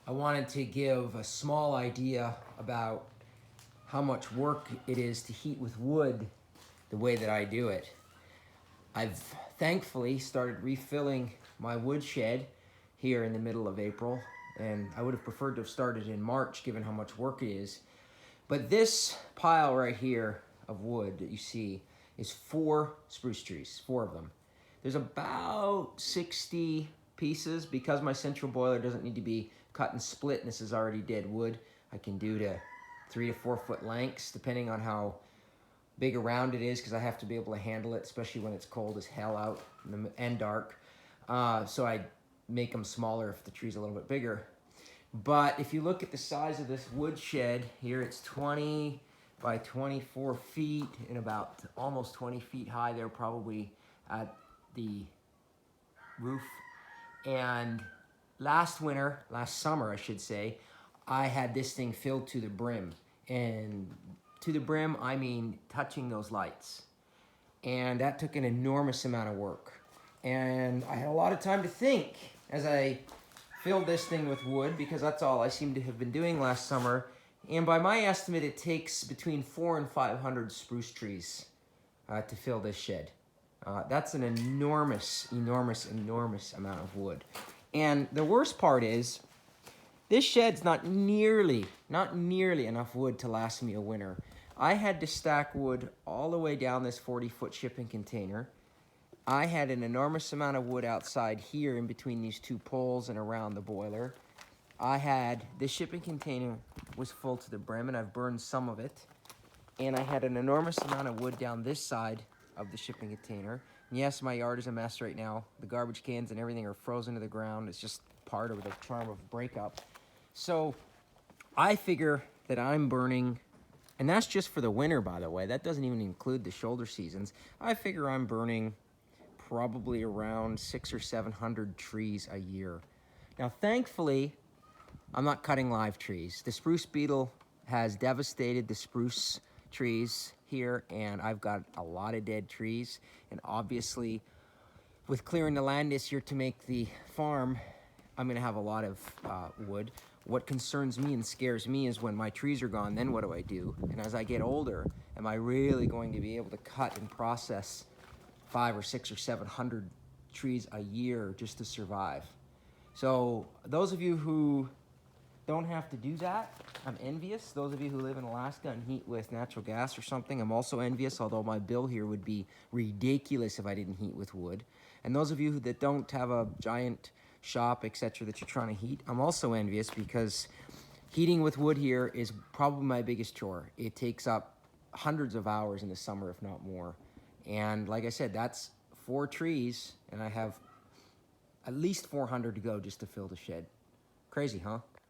I wanted to give a small idea about how much work it is to heat with wood the way that I do it. I've thankfully started refilling my wood shed here in the middle of April, and I would have preferred to have started in March given how much work it is. But this pile right here of wood that you see is 4 spruce trees, 4 of them. There's about 60 pieces. Because my central boiler doesn't need to be cut and split, and this is already dead wood, I can do to 3 to 4 foot lengths depending on how big around it is, because I have to be able to handle it, especially when it's cold as hell out and dark. So I make them smaller if the tree's a little bit bigger. But if you look at the size of this wood shed here, it's 20 by 24 feet and about almost 20 feet high there, probably at the roof. And last summer I should say, I had this thing filled to the brim. And to the brim, I mean touching those lights. And that took an enormous amount of work. And I had a lot of time to think as I filled this thing with wood, because that's all I seem to have been doing last summer. And by my estimate, it takes between 400 and 500 spruce trees to fill this shed. That's an enormous amount of wood. And the worst part is, this shed's not nearly enough wood to last me a winter. I had to stack wood all the way down this 40-foot shipping container. I had an enormous amount of wood outside here in between these 2 poles and around the boiler. This shipping container was full to the brim, and I've burned some of it. And I had an enormous amount of wood down this side of the shipping container. And yes, my yard is a mess right now. The garbage cans and everything are frozen to the ground. It's just part of the charm of breakup. So I figure that I'm burning, and that's just for the winter, by the way. That doesn't even include the shoulder seasons. I figure I'm burning probably around 600 or 700 trees a year. Now, thankfully, I'm not cutting live trees. The spruce beetle has devastated the spruce trees here, and I've got a lot of dead trees. And obviously, with clearing the land this year to make the farm, I'm gonna have a lot of wood. What concerns me and scares me is when my trees are gone, then what do I do? And as I get older, am I really going to be able to cut and process 500 or 600 or 700 trees a year just to survive? So those of you who don't have to do that, I'm envious. Those of you who live in Alaska and heat with natural gas or something, I'm also envious, although my bill here would be ridiculous if I didn't heat with wood. And those of you that don't have a giant shop, etc., that you're trying to heat, I'm also envious, because heating with wood here is probably my biggest chore. It takes up hundreds of hours in the summer, if not more. And like I said, that's 4 trees, and I have at least 400 to go just to fill the shed. Crazy, huh?